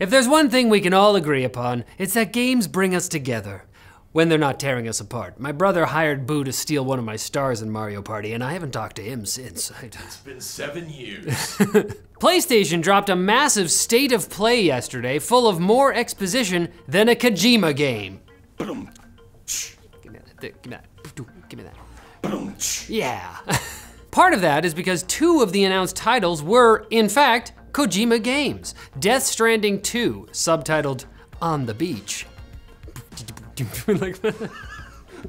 If there's one thing we can all agree upon, it's that games bring us together. When they're not tearing us apart. My brother hired Boo to steal one of my stars in Mario Party, and I haven't talked to him since. It's been 7 years. PlayStation dropped a massive state of play yesterday, full of more exposition than a Kojima game. Give me that. Yeah. Part of that is because 2 of the announced titles were, in fact, Kojima games. Death Stranding 2, subtitled On the Beach.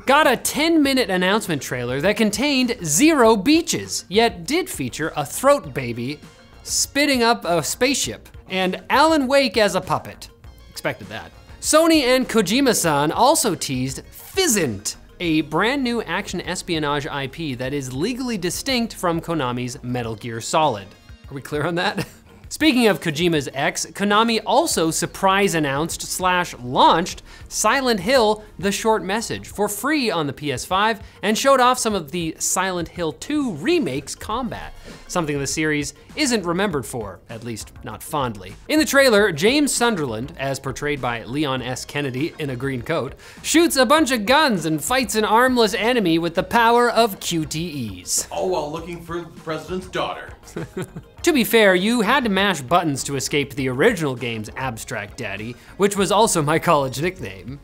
Got a 10-minute announcement trailer that contained 0 beaches, yet did feature a throat baby spitting up a spaceship, and Alan Wake as a puppet. Expected that. Sony and Kojima-san also teased Fizzant, a brand new action espionage IP that is legally distinct from Konami's Metal Gear Solid. Are we clear on that? Speaking of Kojima's ex, Konami also surprise announced / launched Silent Hill: The Short Message for free on the PS5 and showed off some of the Silent Hill 2 remake's combat, something the series isn't remembered for, at least not fondly. In the trailer, James Sunderland, as portrayed by Leon S. Kennedy in a green coat, shoots a bunch of guns and fights an armless enemy with the power of QTEs. All while looking for the president's daughter. To be fair, you had to mash buttons to escape the original game's Abstract Daddy, which was also my college nickname.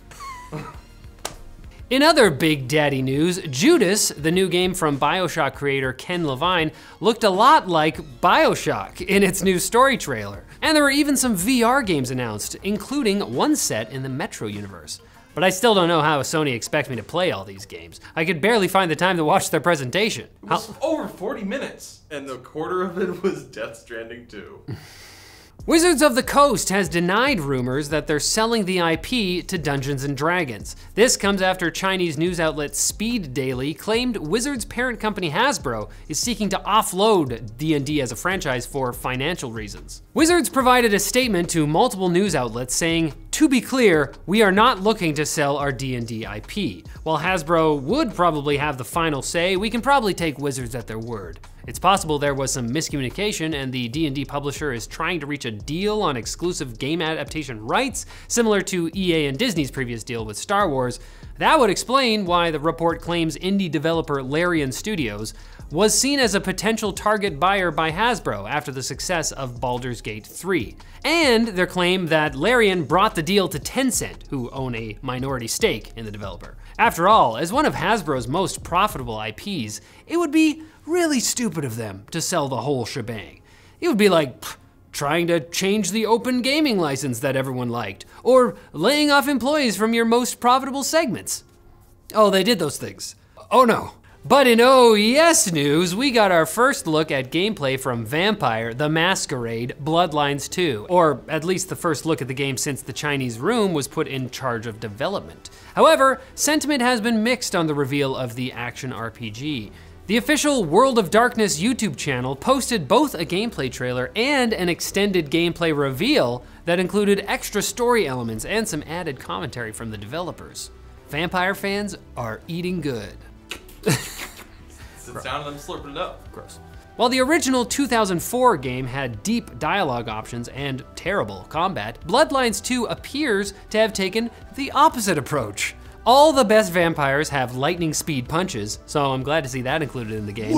In other Big Daddy news, Judas, the new game from BioShock creator Ken Levine, looked a lot like BioShock in its new story trailer. And there were even some VR games announced, including one set in the Metro universe. But I still don't know how Sony expects me to play all these games. I could barely find the time to watch their presentation. It was over 40 minutes, and a quarter of it was Death Stranding 2. Wizards of the Coast has denied rumors that they're selling the IP to Dungeons & Dragons. This comes after Chinese news outlet Speed Daily claimed Wizards' parent company Hasbro is seeking to offload D&D as a franchise for financial reasons. Wizards provided a statement to multiple news outlets saying, "To be clear, we are not looking to sell our D&D IP. While Hasbro would probably have the final say, we can probably take Wizards at their word. It's possible there was some miscommunication and the D&D publisher is trying to reach a deal on exclusive game adaptation rights, similar to EA and Disney's previous deal with Star Wars. That would explain why the report claims indie developer Larian Studios was seen as a potential target buyer by Hasbro after the success of Baldur's Gate 3. And their claim that Larian brought the deal to Tencent, who own a minority stake in the developer. After all, as one of Hasbro's most profitable IPs, it would be really stupid of them to sell the whole shebang. It would be like trying to change the open gaming license that everyone liked, or laying off employees from your most profitable segments. Oh, they did those things. Oh no. But in oh yes news, we got our first look at gameplay from Vampire: The Masquerade Bloodlines 2, or at least the first look at the game since the Chinese Room was put in charge of development. However, sentiment has been mixed on the reveal of the action RPG. The official World of Darkness YouTube channel posted both a gameplay trailer and an extended gameplay reveal that included extra story elements and some added commentary from the developers. Vampire fans are eating good. It's the sound of them slurping it up. Gross. While the original 2004 game had deep dialogue options and terrible combat, Bloodlines 2 appears to have taken the opposite approach. All the best vampires have lightning speed punches, so I'm glad to see that included in the game.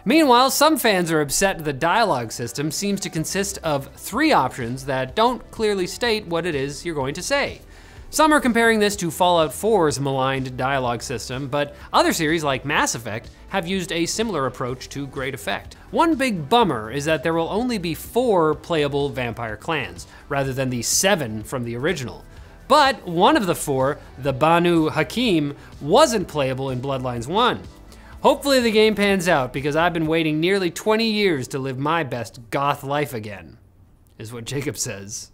Meanwhile, some fans are upset the dialogue system seems to consist of 3 options that don't clearly state what it is you're going to say. Some are comparing this to Fallout 4's maligned dialogue system, but other series like Mass Effect have used a similar approach to great effect. One big bummer is that there will only be 4 playable vampire clans, rather than the 7 from the original. But one of the 4, the Banu Hakim, wasn't playable in Bloodlines 1. Hopefully the game pans out, because I've been waiting nearly 20 years to live my best goth life again, is what Jacob says.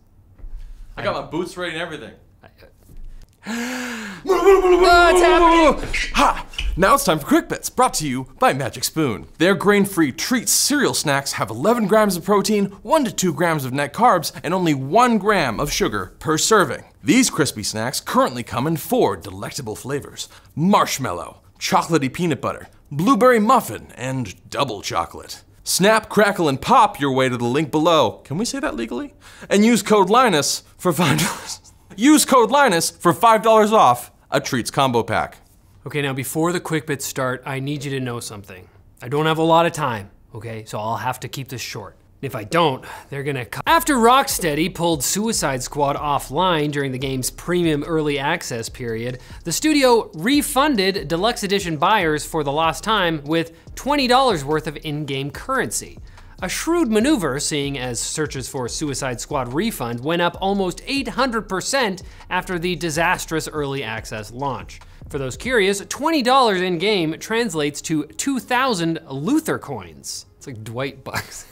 I got my boots ready and everything. What's happening? Ha! Now it's time for Quick Bits, brought to you by Magic Spoon. Their grain-free treats cereal snacks have 11 grams of protein, 1 to 2 grams of net carbs, and only 1 gram of sugar per serving. These crispy snacks currently come in 4 delectable flavors: marshmallow, chocolatey peanut butter, blueberry muffin, and double chocolate. Snap, crackle, and pop your way to the link below. Can we say that legally? And use code Linus for $5. Use code Linus for $5 off a Treats combo pack. Okay, now before the quick bits start, I need you to know something. I don't have a lot of time, okay? So I'll have to keep this short. If I don't, they're gonna After Rocksteady pulled Suicide Squad offline during the game's premium early access period, the studio refunded Deluxe Edition buyers for the lost time with $20 worth of in-game currency. A shrewd maneuver, seeing as searches for Suicide Squad Refund went up almost 800% after the disastrous early access launch. For those curious, $20 in-game translates to 2,000 Luther coins. It's like Dwight bucks.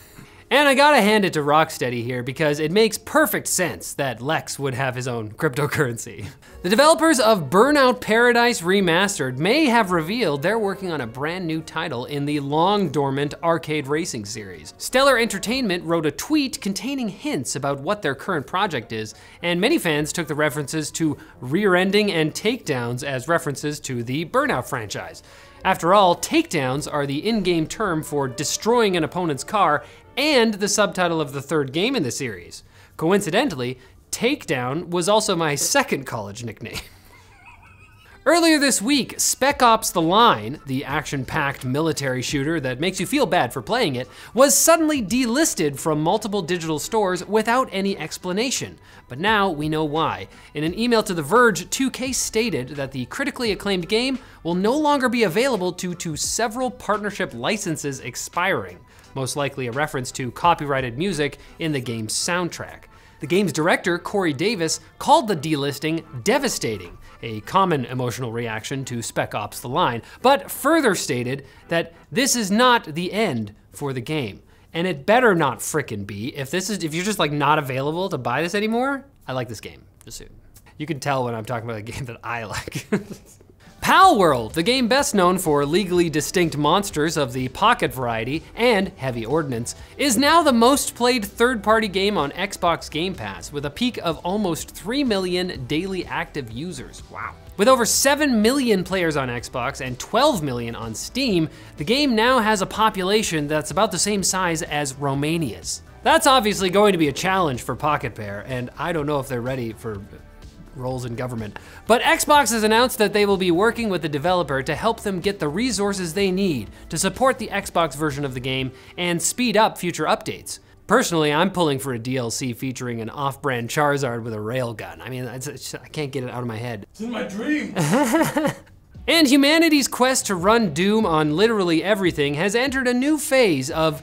And I gotta hand it to Rocksteady here because it makes perfect sense that Lex would have his own cryptocurrency. The developers of Burnout Paradise Remastered may have revealed they're working on a brand new title in the long dormant arcade racing series. Stellar Entertainment wrote a tweet containing hints about what their current project is, and many fans took the references to rear-ending and takedowns as references to the Burnout franchise. After all, takedowns are the in-game term for destroying an opponent's car and the subtitle of the third game in the series. Coincidentally, Takedown was also my second college nickname. Earlier this week, Spec Ops: The Line, the action-packed military shooter that makes you feel bad for playing it, was suddenly delisted from multiple digital stores without any explanation. But now we know why. In an email to The Verge, 2K stated that the critically acclaimed game will no longer be available due to several partnership licenses expiring, most likely a reference to copyrighted music in the game's soundtrack. The game's director, Corey Davis, called the delisting devastating, a common emotional reaction to Spec Ops: The Line, but further stated that this is not the end for the game. And it better not frickin' be. If you're just like not available to buy this anymore, I like this game, just soon. You can tell when I'm talking about a game that I like. Palworld, the game best known for legally distinct monsters of the pocket variety and heavy ordnance, is now the most played third-party game on Xbox Game Pass, with a peak of almost 3 million daily active users. Wow. With over 7 million players on Xbox and 12 million on Steam, the game now has a population that's about the same size as Romania's. That's obviously going to be a challenge for Pocket Pair, and I don't know if they're ready for roles in government. But Xbox has announced that they will be working with the developer to help them get the resources they need to support the Xbox version of the game and speed up future updates. Personally, I'm pulling for a DLC featuring an off-brand Charizard with a railgun. I mean, I can't get it out of my head. It's in my dream. And humanity's quest to run Doom on literally everything has entered a new phase of,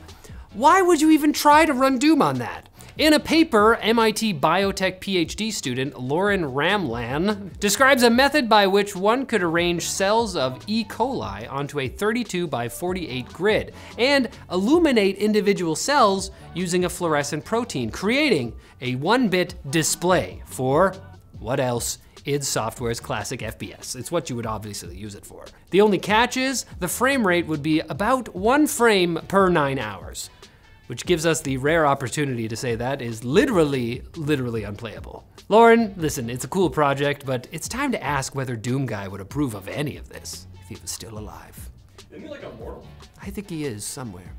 why would you even try to run Doom on that? In a paper, MIT biotech PhD student Lauren Ramlan describes a method by which one could arrange cells of E. coli onto a 32 by 48 grid and illuminate individual cells using a fluorescent protein, creating a 1-bit display for, what else? id Software's classic FPS. It's what you would obviously use it for. The only catch is the frame rate would be about 1 frame per 9 hours. Which gives us the rare opportunity to say that is literally unplayable. Lauren, listen, it's a cool project, but it's time to ask whether Doom Guy would approve of any of this, if he was still alive. Isn't he like immortal? I think he is somewhere.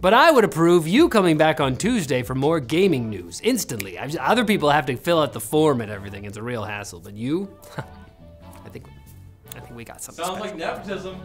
But I would approve you coming back on Tuesday for more gaming news, instantly. Other people have to fill out the form and everything, it's a real hassle, but you, I think we got something Sounds special. like nepotism.